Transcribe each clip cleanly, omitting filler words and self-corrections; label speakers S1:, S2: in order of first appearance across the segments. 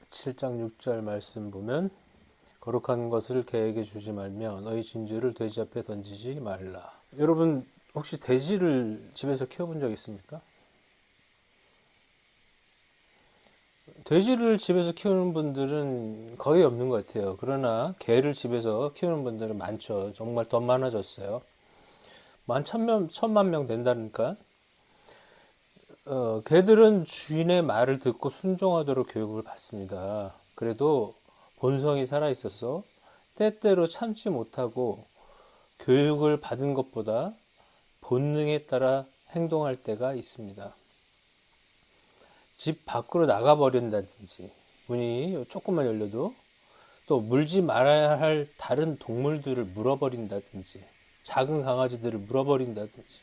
S1: 7장 6절 말씀 보면 거룩한 것을 개에게 주지 말며 너희 진주를 돼지 앞에 던지지 말라. 여러분 혹시 돼지를 집에서 키워본 적 있습니까? 돼지를 집에서 키우는 분들은 거의 없는 것 같아요. 그러나 개를 집에서 키우는 분들은 많죠. 정말 더 많아졌어요. 만 천만 명 된다니까. 개들은 주인의 말을 듣고 순종하도록 교육을 받습니다. 그래도 본성이 살아있어서 때때로 참지 못하고 교육을 받은 것보다 본능에 따라 행동할 때가 있습니다. 집 밖으로 나가버린다든지, 문이 조금만 열려도 또 물지 말아야 할 다른 동물들을 물어버린다든지, 작은 강아지들을 물어버린다든지,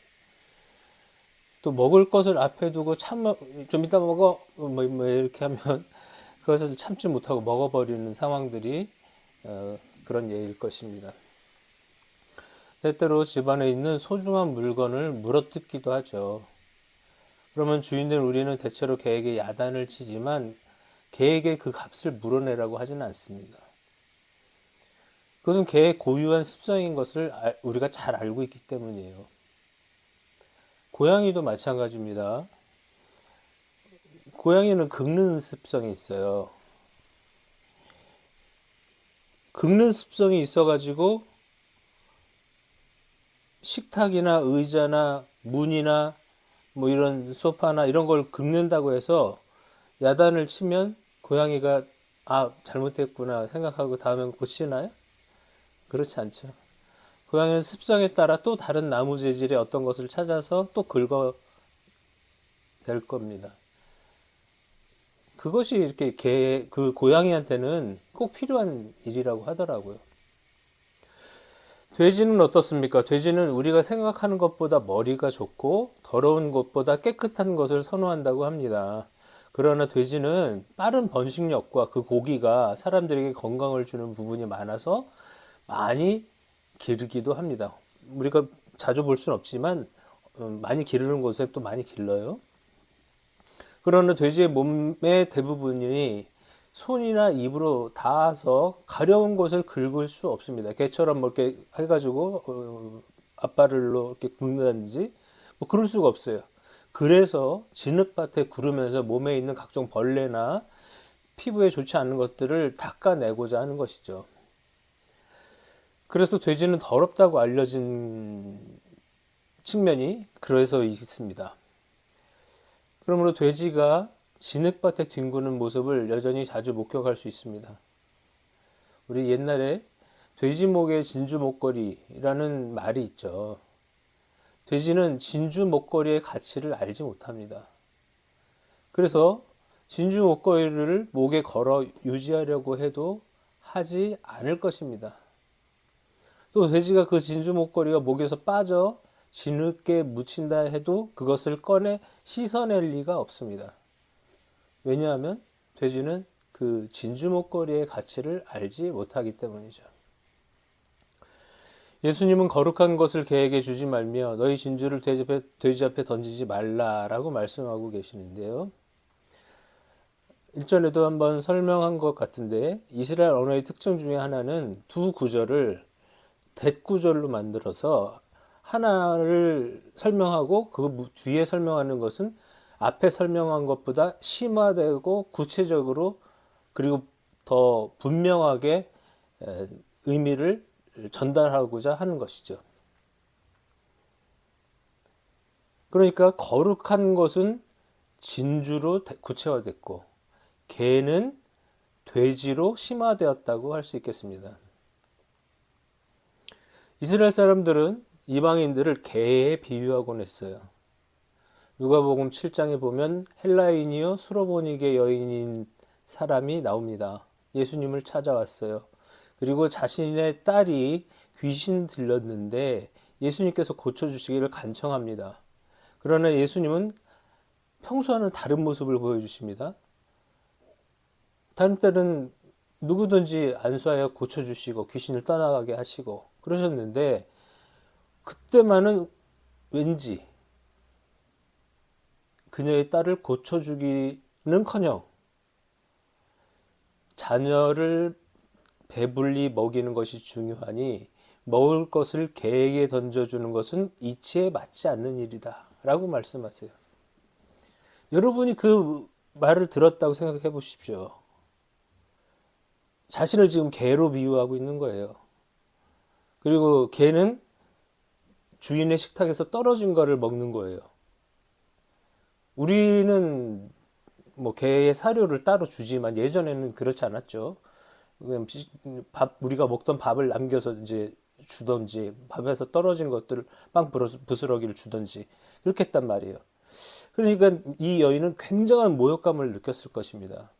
S1: 또 먹을 것을 앞에 두고 좀 이따 먹어 뭐 이렇게 하면 그것을 참지 못하고 먹어버리는 상황들이 그런 예일 것입니다. 때때로 집안에 있는 소중한 물건을 물어뜯기도 하죠. 그러면 주인된 우리는 대체로 개에게 야단을 치지만 개에게 그 값을 물어내라고 하지는 않습니다. 그것은 개의 고유한 습성인 것을 우리가 잘 알고 있기 때문이에요. 고양이도 마찬가지입니다. 고양이는 긁는 습성이 있어요. 긁는 습성이 있어가지고 식탁이나 의자나 문이나 뭐 이런 소파나 이런 걸 긁는다고 해서 야단을 치면 고양이가 잘못했구나 생각하고 다음엔 고치나요? 그렇지 않죠. 고양이는 습성에 따라 또 다른 나무 재질의 어떤 것을 찾아서 또 긁어 댈 겁니다. 그것이 이렇게 그 고양이한테는 꼭 필요한 일이라고 하더라고요. 돼지는 어떻습니까? 돼지는 우리가 생각하는 것보다 머리가 좋고 더러운 것보다 깨끗한 것을 선호한다고 합니다. 그러나 돼지는 빠른 번식력과 그 고기가 사람들에게 건강을 주는 부분이 많아서 많이 기르기도 합니다. 우리가 자주 볼 수는 없지만 많이 기르는 곳에 또 많이 길러요. 그러나 돼지의 몸의 대부분이 손이나 입으로 닿아서 가려운 곳을 긁을 수 없습니다. 개처럼 뭐 이렇게 해가지고 앞발로 이렇게 긁는다든지 뭐 그럴 수가 없어요. 그래서 진흙밭에 구르면서 몸에 있는 각종 벌레나 피부에 좋지 않은 것들을 닦아내고자 하는 것이죠. 그래서 돼지는 더럽다고 알려진 측면이 그래서 있습니다. 그러므로 돼지가 진흙밭에 뒹구는 모습을 여전히 자주 목격할 수 있습니다. 우리 옛날에 돼지 목에 진주 목걸이라는 말이 있죠. 돼지는 진주 목걸이의 가치를 알지 못합니다. 그래서 진주 목걸이를 목에 걸어 유지하려고 해도 하지 않을 것입니다. 또 돼지가 그 진주 목걸이가 목에서 빠져 진흙에 묻힌다 해도 그것을 꺼내 씻어낼 리가 없습니다. 왜냐하면 돼지는 그 진주 목걸이의 가치를 알지 못하기 때문이죠. 예수님은 거룩한 것을 개에게 주지 말며 너희 진주를 돼지 앞에 던지지 말라라고 말씀하고 계시는데요. 일전에도 한번 설명한 것 같은데 이스라엘 언어의 특징 중에 하나는 두 구절을 대구절로 만들어서 하나를 설명하고 그 뒤에 설명하는 것은 앞에 설명한 것보다 심화되고 구체적으로 그리고 더 분명하게 의미를 전달하고자 하는 것이죠. 그러니까 거룩한 것은 진주로 구체화됐고 개는 돼지로 심화되었다고 할 수 있겠습니다. 이스라엘 사람들은 이방인들을 개에 비유하곤 했어요. 누가복음 7장에 보면 헬라인이요 수로보니게 여인인 사람이 나옵니다. 예수님을 찾아왔어요. 그리고 자신의 딸이 귀신 들렸는데 예수님께서 고쳐주시기를 간청합니다. 그러나 예수님은 평소와는 다른 모습을 보여주십니다. 다른 때는 누구든지 안수하여 고쳐주시고 귀신을 떠나가게 하시고 그러셨는데 그때만은 왠지 그녀의 딸을 고쳐주기는커녕 자녀를 배불리 먹이는 것이 중요하니 먹을 것을 개에게 던져주는 것은 이치에 맞지 않는 일이다 라고 말씀하세요. 여러분이 그 말을 들었다고 생각해 보십시오. 자신을 지금 개로 비유하고 있는 거예요. 그리고 개는 주인의 식탁에서 떨어진 거를 먹는 거예요. 우리는 뭐 개의 사료를 따로 주지만 예전에는 그렇지 않았죠. 그냥 우리가 먹던 밥을 남겨서 이제 주던지 밥에서 떨어진 것들을 빵 부스러기를 주던지 그렇게 했단 말이에요. 그러니까 이 여인은 굉장한 모욕감을 느꼈을 것입니다.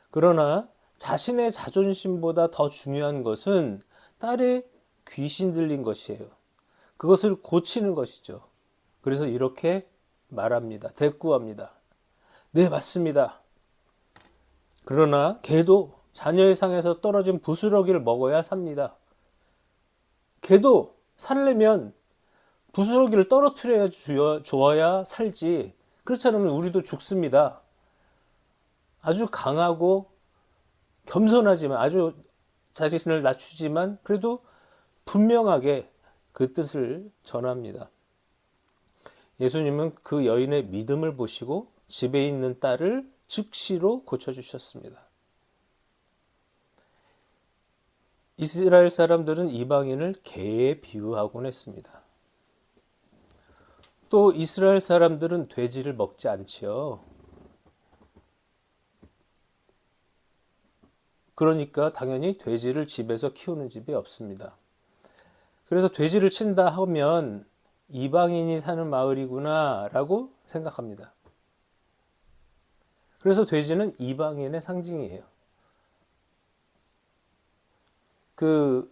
S1: 그러나 자신의 자존심보다 더 중요한 것은 딸의 귀신 들린 것이에요. 그것을 고치는 것이죠. 그래서 이렇게 말합니다. 대꾸합니다. 네, 맞습니다. 그러나 개도 자녀의 상에서 떨어진 부스러기를 먹어야 삽니다. 개도 살려면 부스러기를 떨어뜨려야 좋아야 살지. 그렇지 않으면 우리도 죽습니다. 아주 강하고 겸손하지만 아주 자신을 낮추지만 그래도 분명하게 그 뜻을 전합니다. 예수님은 그 여인의 믿음을 보시고 집에 있는 딸을 즉시로 고쳐주셨습니다. 이스라엘 사람들은 이방인을 개에 비유하곤 했습니다. 또 이스라엘 사람들은 돼지를 먹지 않지요. 그러니까 당연히 돼지를 집에서 키우는 집이 없습니다. 그래서 돼지를 친다 하면 이방인이 사는 마을이구나 라고 생각합니다. 그래서 돼지는 이방인의 상징이에요. 그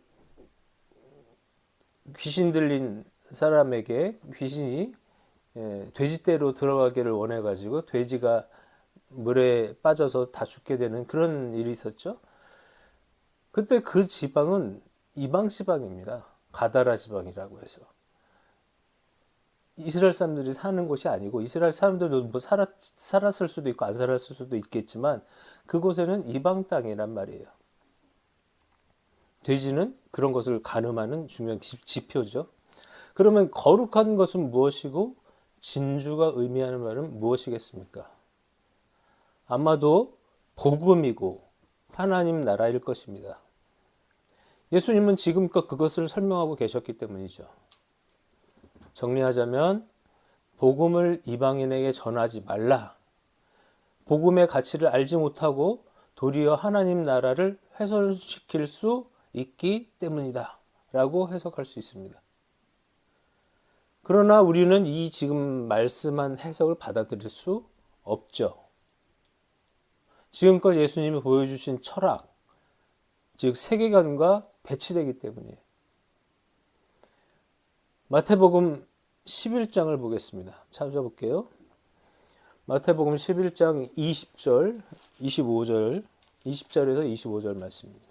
S1: 귀신 들린 사람에게 귀신이 돼지떼로 들어가기를 원해가지고 돼지가 물에 빠져서 다 죽게 되는 그런 일이 있었죠. 그때 그 지방은 이방 지방입니다. 가다라 지방이라고 해서. 이스라엘 사람들이 사는 곳이 아니고 이스라엘 사람들도 뭐 살았을 수도 있고 안 살았을 수도 있겠지만 그곳에는 이방 땅이란 말이에요. 돼지는 그런 것을 가늠하는 중요한 지표죠. 그러면 거룩한 것은 무엇이고 진주가 의미하는 말은 무엇이겠습니까? 아마도 복음이고 하나님 나라일 것입니다. 예수님은 지금껏 그것을 설명하고 계셨기 때문이죠. 정리하자면 복음을 이방인에게 전하지 말라. 복음의 가치를 알지 못하고 도리어 하나님 나라를 훼손시킬 수 있기 때문이다 라고 해석할 수 있습니다. 그러나 우리는 이 지금 말씀한 해석을 받아들일 수 없죠. 지금껏 예수님이 보여주신 철학, 즉 세계관과 배치되기 때문이에요. 마태복음 11장을 보겠습니다. 찾아볼게요. 마태복음 11장 20절, 25절, 20절에서 25절 말씀입니다.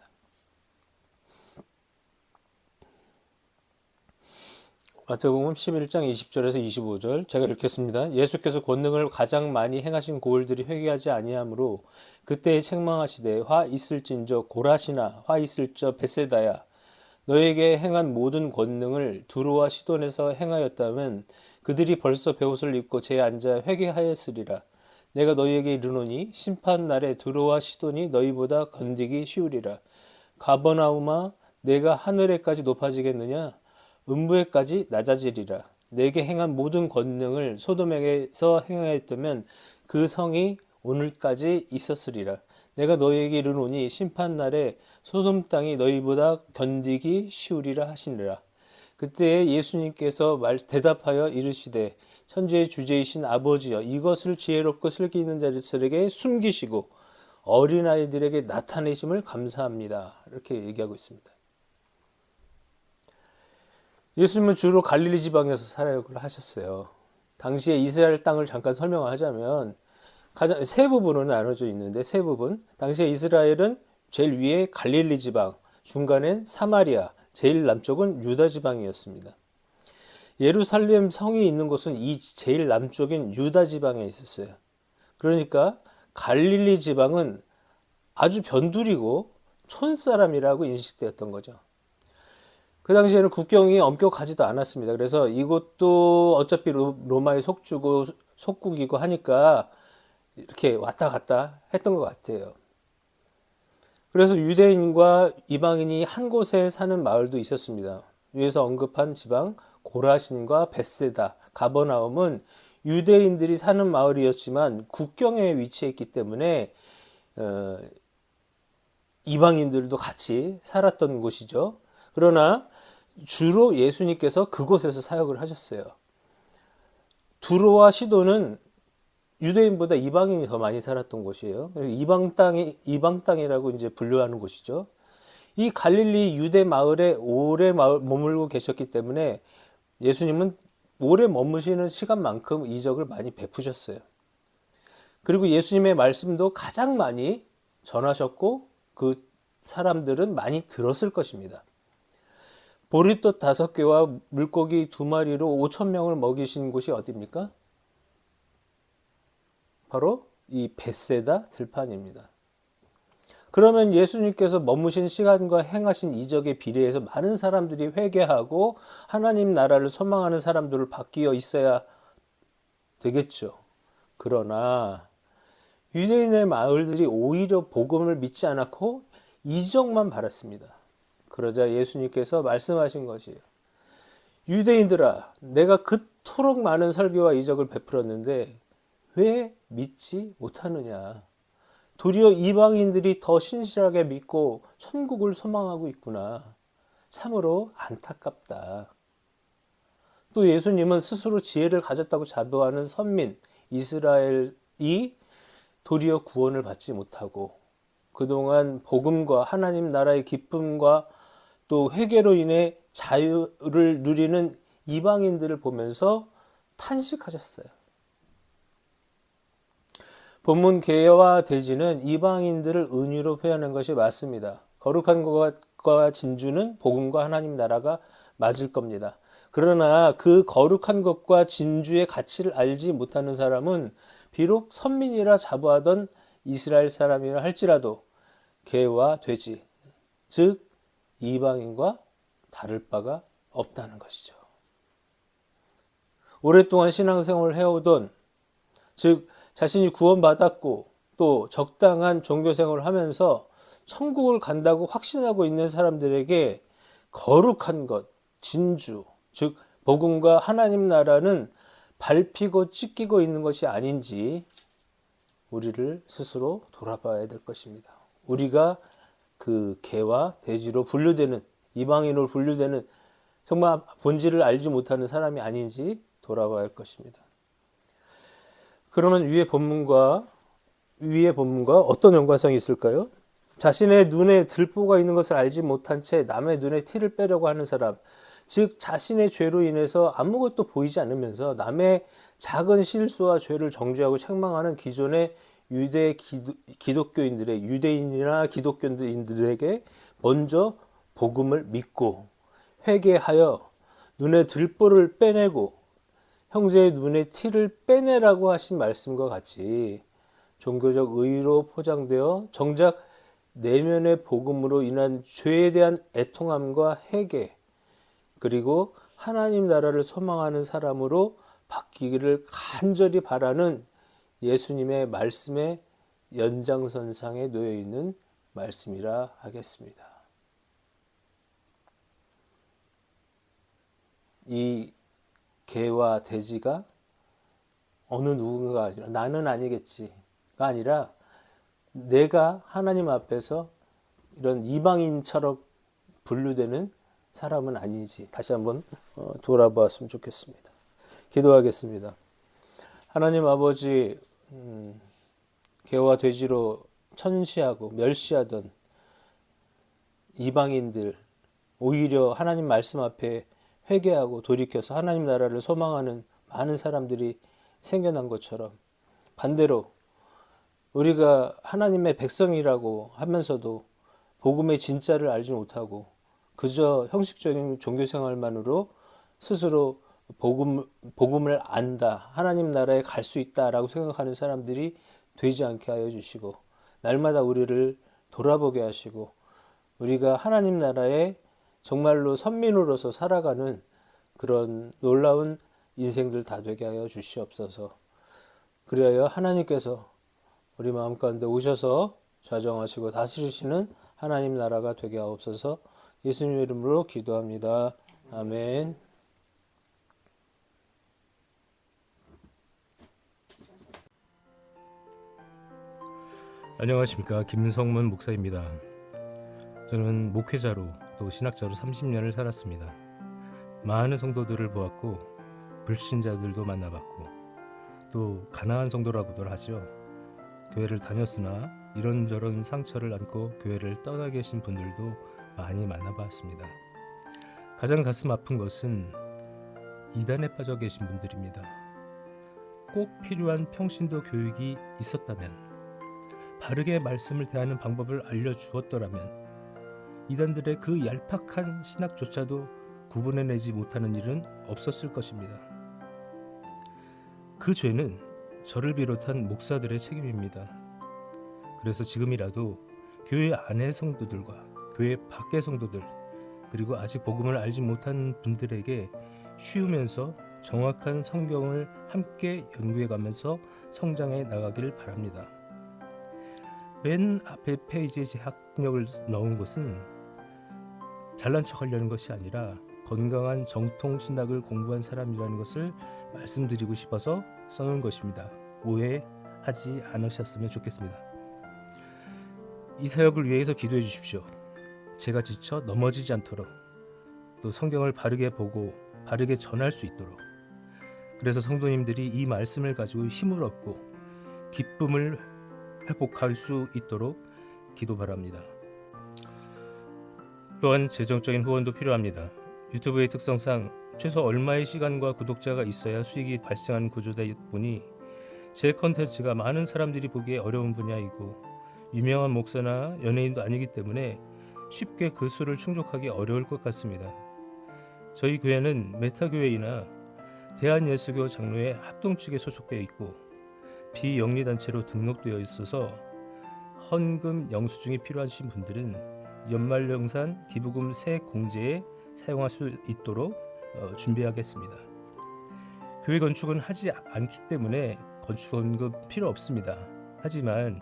S1: 마태복음 11장 20절에서 25절 제가 읽겠습니다. 예수께서 권능을 가장 많이 행하신 고을들이 회개하지 아니하므로 그때에 책망하시되 화 있을진저 고라시나 화 있을저 베세다야 너에게 행한 모든 권능을 두로와 시돈에서 행하였다면 그들이 벌써 베옷을 입고 제 앉아 회개하였으리라. 내가 너희에게 이르노니 심판 날에 두로와 시돈이 너희보다 건디기 쉬우리라. 가버나움아 내가 하늘에까지 높아지겠느냐 음부에까지 낮아지리라. 내게 행한 모든 권능을 소돔에게서 행하였다면 그 성이 오늘까지 있었으리라. 내가 너희에게 이르노니 심판 날에 소돔 땅이 너희보다 견디기 쉬우리라 하시니라. 그때 예수님께서 대답하여 이르시되 천지의 주제이신 아버지여 이것을 지혜롭고 슬기 있는 자들에게 숨기시고 어린아이들에게 나타내심을 감사합니다. 이렇게 얘기하고 있습니다. 예수님은 주로 갈릴리 지방에서 사역을 하셨어요. 당시에 이스라엘 땅을 잠깐 설명하자면 가장 세 부분으로 나눠져 있는데 세 부분. 당시에 이스라엘은 제일 위에 갈릴리 지방, 중간엔 사마리아, 제일 남쪽은 유다 지방이었습니다. 예루살렘 성이 있는 곳은 이 제일 남쪽인 유다 지방에 있었어요. 그러니까 갈릴리 지방은 아주 변두리고 촌사람이라고 인식되었던 거죠. 그 당시에는 국경이 엄격하지도 않았습니다. 그래서 이곳도 어차피 로마의 속국이고 하니까 이렇게 왔다 갔다 했던 것 같아요. 그래서 유대인과 이방인이 한 곳에 사는 마을도 있었습니다. 위에서 언급한 지방 고라신과 벳세다, 가버나움은 유대인들이 사는 마을이었지만 국경에 위치했기 때문에 이방인들도 같이 살았던 곳이죠. 그러나 주로 예수님께서 그곳에서 사역을 하셨어요. 두로와 시도는 유대인보다 이방인이 더 많이 살았던 곳이에요. 이방 땅이라고 이제 분류하는 곳이죠. 이 갈릴리 유대 마을에 오래 머물고 계셨기 때문에 예수님은 오래 머무시는 시간만큼 이적을 많이 베푸셨어요. 그리고 예수님의 말씀도 가장 많이 전하셨고 그 사람들은 많이 들었을 것입니다. 보리떡 5개와 물고기 2마리로 5,000명을 먹이신 곳이 어디입니까? 바로 이 벳세다 들판입니다. 그러면 예수님께서 머무신 시간과 행하신 이적에 비례해서 많은 사람들이 회개하고 하나님 나라를 소망하는 사람들을 바뀌어 있어야 되겠죠. 그러나 유대인의 마을들이 오히려 복음을 믿지 않았고 이적만 바랐습니다. 그러자 예수님께서 말씀하신 것이에요. 유대인들아, 내가 그토록 많은 설교와 이적을 베풀었는데 왜 믿지 못하느냐? 도리어 이방인들이 더 신실하게 믿고 천국을 소망하고 있구나. 참으로 안타깝다. 또 예수님은 스스로 지혜를 가졌다고 자부하는 선민 이스라엘이 도리어 구원을 받지 못하고 그동안 복음과 하나님 나라의 기쁨과 또 회개로 인해 자유를 누리는 이방인들을 보면서 탄식하셨어요. 본문 계와 돼지는 이방인들을 은유로 표현한 것이 맞습니다. 거룩한 것과 진주는 복음과 하나님 나라가 맞을 겁니다. 그러나 그 거룩한 것과 진주의 가치를 알지 못하는 사람은 비록 선민이라 자부하던 이스라엘 사람이라 할지라도 개와 돼지, 즉 이방인과 다를 바가 없다는 것이죠. 오랫동안 신앙생활을 해오던, 즉 자신이 구원받았고 또 적당한 종교생활을 하면서 천국을 간다고 확신하고 있는 사람들에게 거룩한 것, 진주, 즉 복음과 하나님 나라는 밟히고 찢기고 있는 것이 아닌지 우리를 스스로 돌아봐야 될 것입니다. 우리가 그 개와 돼지로 분류되는, 이방인으로 분류되는 정말 본질을 알지 못하는 사람이 아닌지 돌아봐야 할 것입니다. 그러면 위의 본문과 어떤 연관성이 있을까요? 자신의 눈에 들보가 있는 것을 알지 못한 채 남의 눈에 티를 빼려고 하는 사람, 즉 자신의 죄로 인해서 아무것도 보이지 않으면서 남의 작은 실수와 죄를 정죄하고 책망하는 기존의 기독교인들의 유대인이나 기독교인들에게 먼저 복음을 믿고 회개하여 눈에 들보를 빼내고 형제의 눈에 티를 빼내라고 하신 말씀과 같이 종교적 의의로 포장되어 정작 내면의 복음으로 인한 죄에 대한 애통함과 회개, 그리고 하나님 나라를 소망하는 사람으로 바뀌기를 간절히 바라는 예수님의 말씀의 연장선상에 놓여 있는 말씀이라 하겠습니다. 이 개와 돼지가 어느 누군가가 아니라 나는 아니겠지가 아니라 내가 하나님 앞에서 이런 이방인처럼 분류되는 사람은 아니지. 다시 한번 돌아보았으면 좋겠습니다. 기도하겠습니다. 하나님 아버지, 개와 돼지로 천시하고 멸시하던 이방인들, 오히려 하나님 말씀 앞에 회개하고 돌이켜서 하나님 나라를 소망하는 많은 사람들이 생겨난 것처럼 반대로 우리가 하나님의 백성이라고 하면서도 복음의 진짜를 알지 못하고 그저 형식적인 종교생활만으로 스스로 복음을 안다, 하나님 나라에 갈 수 있다라고 생각하는 사람들이 되지 않게 하여 주시고 날마다 우리를 돌아보게 하시고 우리가 하나님 나라의 정말로 선민으로서 살아가는 그런 놀라운 인생들 다 되게 하여 주시옵소서. 그리하여 하나님께서 우리 마음 가운데 오셔서 좌정하시고 다스리시는 하나님 나라가 되게 하옵소서. 예수님의 이름으로 기도합니다. 아멘.
S2: 안녕하십니까, 김성문 목사입니다. 저는 목회자로 또 신학자로 30년을 살았습니다. 많은 성도들을 보았고 불신자들도 만나봤고 또 가난한 성도라고들 하죠. 교회를 다녔으나 이런저런 상처를 안고 교회를 떠나 계신 분들도 많이 만나봤습니다. 가장 가슴 아픈 것은 이단에 빠져 계신 분들입니다. 꼭 필요한 평신도 교육이 있었다면, 바르게 말씀을 대하는 방법을 알려주었더라면 이단들의 그 얄팍한 신학조차도 구분해내지 못하는 일은 없었을 것입니다. 그 죄는 저를 비롯한 목사들의 책임입니다. 그래서 지금이라도 교회 안의 성도들과 교회 밖의 성도들, 그리고 아직 복음을 알지 못한 분들에게 쉬우면서 정확한 성경을 함께 연구해가면서 성장해 나가기를 바랍니다. 맨 앞에 페이지에 제 학력을 넣은 것은 잘난 척하려는 것이 아니라 건강한 정통 신학을 공부한 사람이라는 것을 말씀드리고 싶어서 써놓은 것입니다. 오해하지 않으셨으면 좋겠습니다. 이 사역을 위해서 기도해 주십시오. 제가 지쳐 넘어지지 않도록, 또 성경을 바르게 보고 바르게 전할 수 있도록, 그래서 성도님들이 이 말씀을 가지고 힘을 얻고 기쁨을 회복할 수 있도록 기도 바랍니다. 또한 재정적인 후원도 필요합니다. 유튜브의 특성상 최소 얼마의 시간과 구독자가 있어야 수익이 발생하는 구조다 보니 제 컨텐츠가 많은 사람들이 보기에 어려운 분야이고 유명한 목사나 연예인도 아니기 때문에 쉽게 그 수를 충족하기 어려울 것 같습니다. 저희 교회는 메타교회이나 대한예수교 장로회 합동측에 소속되어 있고 비영리단체로 등록되어 있어서 헌금 영수증이 필요하신 분들은 연말정산 기부금 세 공제에 사용할 수 있도록 준비하겠습니다. 교회 건축은 하지 않기 때문에 건축헌금 필요 없습니다. 하지만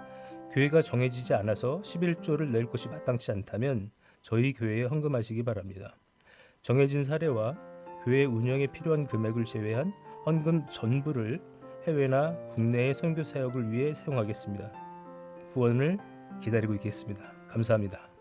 S2: 교회가 정해지지 않아서 11조를 낼 것이 마땅치 않다면 저희 교회에 헌금하시기 바랍니다. 정해진 사례와 교회 운영에 필요한 금액을 제외한 헌금 전부를 해외나 국내의 선교 사역을 위해 사용하겠습니다. 후원을 기다리고 있겠습니다. 감사합니다.